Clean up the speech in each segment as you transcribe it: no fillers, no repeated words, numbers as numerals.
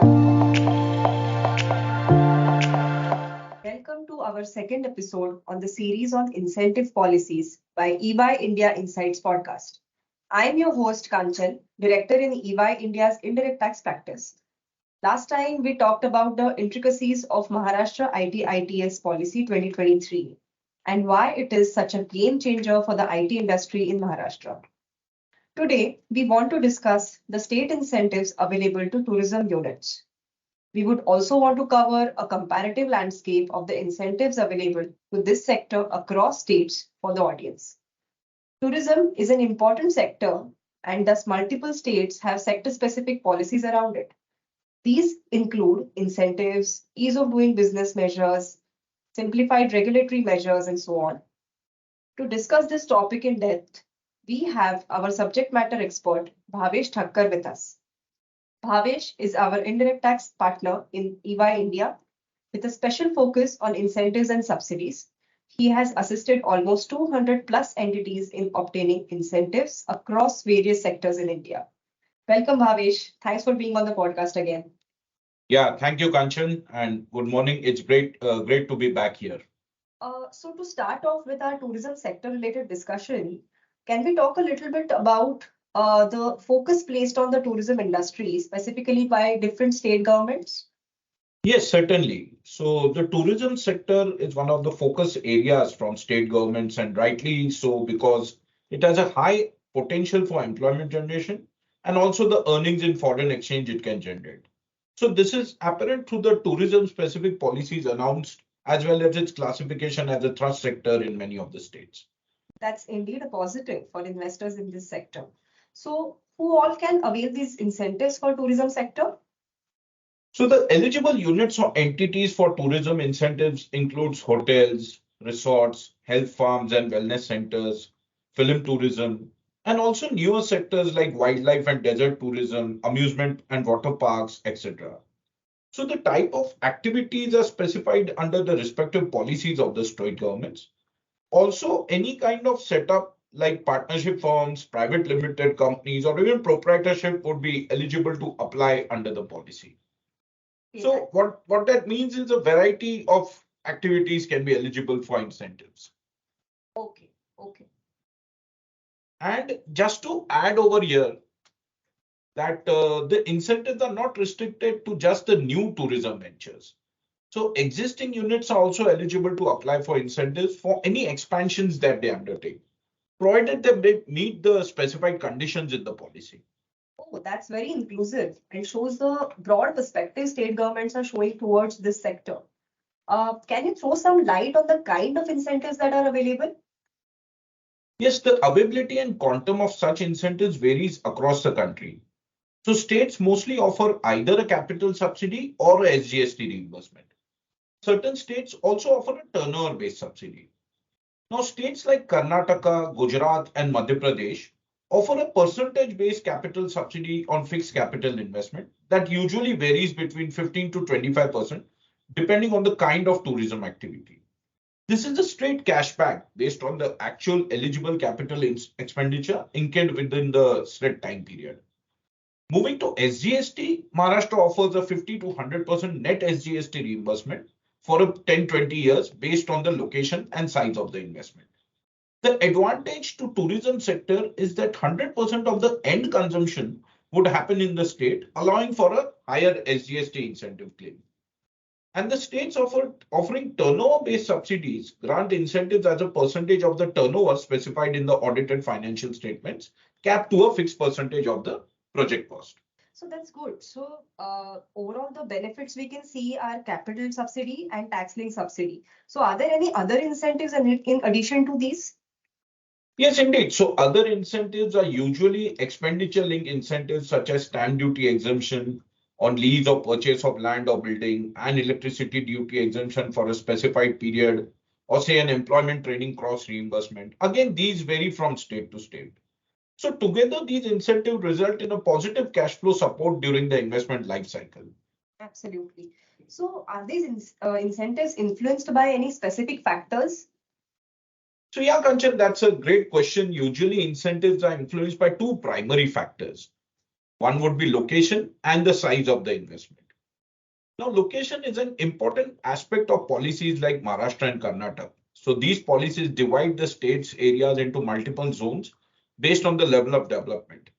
Welcome to our second episode on the series on incentive policies by EY India Insights podcast. I am your host Kanchan, director in EY India's indirect tax practice. Last time we talked about the intricacies of Maharashtra IT ITS policy 2023 and why it is such a game changer for the IT industry in Maharashtra. Today, we want to discuss the state incentives available to tourism units. We would also want to cover a comparative landscape of the incentives available to this sector across states for the audience. Tourism is an important sector, and thus multiple states have sector-specific policies around it. These include incentives, ease of doing business measures, simplified regulatory measures, and so on. To discuss this topic in depth, we have our subject matter expert, Bhavesh Thakkar, with us. Bhavesh is our indirect tax partner in EY India with a special focus on incentives and subsidies. He has assisted almost 200 plus entities in obtaining incentives across various sectors in India. Welcome, Bhavesh. Thanks for being on the podcast again. Yeah, thank you, Kanchan, and good morning. It's great to be back here. So to start off with our tourism sector related discussion, can we talk a little bit about the focus placed on the tourism industry, specifically by different state governments? Yes, certainly. So the tourism sector is one of the focus areas from state governments, and rightly so because it has a high potential for employment generation and also the earnings in foreign exchange it can generate. So this is apparent through the tourism specific policies announced as well as its classification as a trust sector in many of the states. That's indeed a positive for investors in this sector. So who all can avail these incentives for tourism sector? So the eligible units or entities for tourism incentives includes hotels, resorts, health farms and wellness centers, film tourism, and also newer sectors like wildlife and desert tourism, amusement and water parks, etc. So the type of activities are specified under the respective policies of the state governments. Also, any kind of setup like partnership firms, private limited companies, or even proprietorship would be eligible to apply under the policy. So what that means is a variety of activities can be eligible for incentives. Okay, okay. And just to add over here that the incentives are not restricted to just the new tourism ventures. So existing units are also eligible to apply for incentives for any expansions that they undertake, provided they meet the specified conditions in the policy. Oh, that's very inclusive and shows the broad perspective state governments are showing towards this sector. Can you throw some light on the kind of incentives that are available? Yes, the availability and quantum of such incentives varies across the country. So states mostly offer either a capital subsidy or a SGST reimbursement. Certain states also offer a turnover-based subsidy. Now, states like Karnataka, Gujarat, and Madhya Pradesh offer a percentage-based capital subsidy on fixed capital investment that usually varies between 15 to 25%, depending on the kind of tourism activity. This is a straight cashback based on the actual eligible capital expenditure incurred within the set time period. Moving to SGST, Maharashtra offers a 50 to 100% net SGST reimbursement for a 10-20 years based on the location and size of the investment. The advantage to tourism sector is that 100% of the end consumption would happen in the state, allowing for a higher SGST incentive claim. And the states offering turnover-based subsidies grant incentives as a percentage of the turnover specified in the audited financial statements, capped to a fixed percentage of the project cost. So that's good. So overall, the benefits we can see are capital subsidy and tax link subsidy. So are there any other incentives in addition to these? Yes, indeed. So other incentives are usually expenditure linked incentives such as stamp duty exemption on lease or purchase of land or building and electricity duty exemption for a specified period or say an employment training cross reimbursement. Again, these vary from state to state. So together, these incentives result in a positive cash flow support during the investment life cycle. Absolutely. So are these incentives influenced by any specific factors? So yeah, Kanchan, that's a great question. Usually incentives are influenced by two primary factors. One would be location and the size of the investment. Now, location is an important aspect of policies like Maharashtra and Karnataka. So these policies divide the state's areas into multiple zones based on the level of development.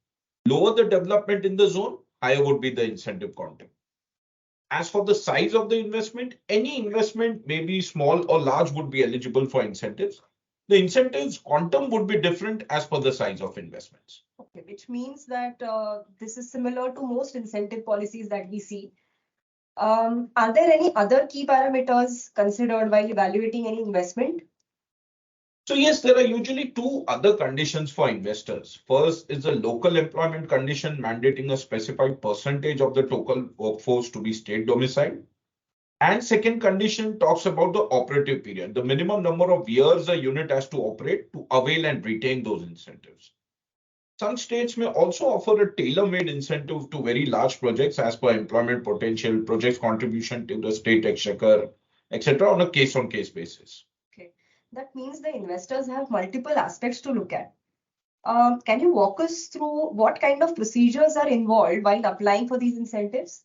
Lower the development in the zone, higher would be the incentive content. As for the size of the investment, any investment, maybe small or large, would be eligible for incentives. The incentives quantum would be different as per the size of investments. Okay, which means that this is similar to most incentive policies that we see. Are there any other key parameters considered while evaluating any investment? So yes, there are usually two other conditions for investors. First is a local employment condition mandating a specified percentage of the total workforce to be state domiciled. And second condition talks about the operative period, the minimum number of years a unit has to operate to avail and retain those incentives. Some states may also offer a tailor-made incentive to very large projects as per employment potential, projects contribution to the state exchequer, etc. on a case-on-case basis. Okay, that means the investors have multiple aspects to look at. Can you walk us through what kind of procedures are involved while applying for these incentives?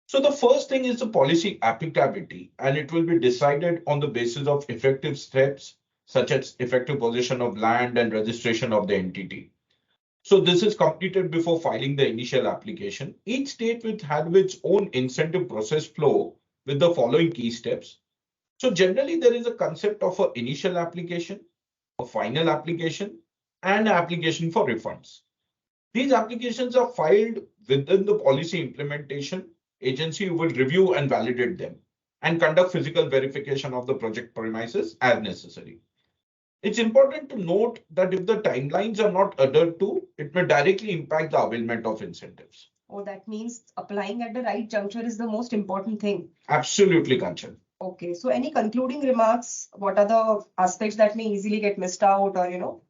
So the first thing is the policy applicability, and it will be decided on the basis of effective steps such as effective possession of land and registration of the entity. So this is completed before filing the initial application. Each state will have its own incentive process flow with the following key steps. So generally there is a concept of an initial application, a final application, and an application for refunds. These applications are filed within the policy implementation agency who will review and validate them and conduct physical verification of the project premises as necessary. It's important to note that if the timelines are not adhered to, it may directly impact the availment of incentives. Oh, that means applying at the right juncture is the most important thing. Absolutely, Kanchan. Okay, so any concluding remarks? What are the aspects that may easily get missed out or?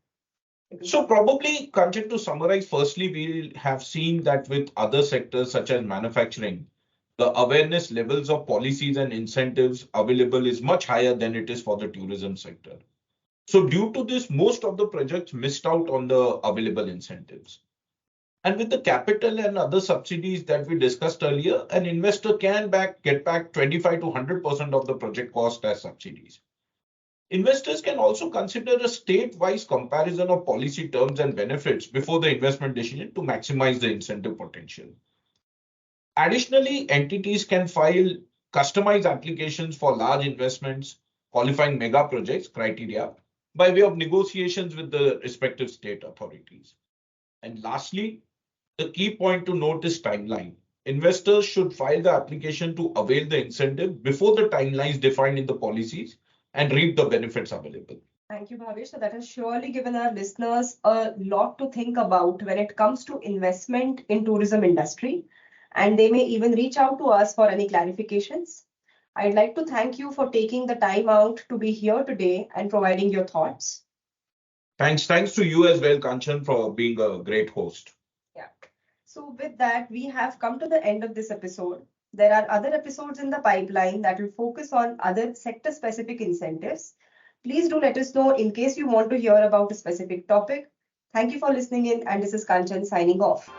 So probably, Kanchan, to summarize, firstly, we have seen that with other sectors such as manufacturing, the awareness levels of policies and incentives available is much higher than it is for the tourism sector. So due to this, most of the projects missed out on the available incentives. And with the capital and other subsidies that we discussed earlier, an investor can get back 25 to 100% of the project cost as subsidies. Investors can also consider a state-wise comparison of policy terms and benefits before the investment decision to maximize the incentive potential. Additionally, entities can file customized applications for large investments, qualifying mega projects criteria by way of negotiations with the respective state authorities. And lastly, the key point to note is timeline. Investors should file the application to avail the incentive before the timelines defined in the policies and reap the benefits available. Thank you, Bhavesh. So that has surely given our listeners a lot to think about when it comes to investment in tourism industry, and they may even reach out to us for any clarifications. I'd like to thank you for taking the time out to be here today and providing your thoughts. Thanks to you as well, Kanchan, for being a great host. Yeah. So with that, we have come to the end of this episode. There are other episodes in the pipeline that will focus on other sector-specific incentives. Please do let us know in case you want to hear about a specific topic. Thank you for listening in, and this is Kanchan signing off.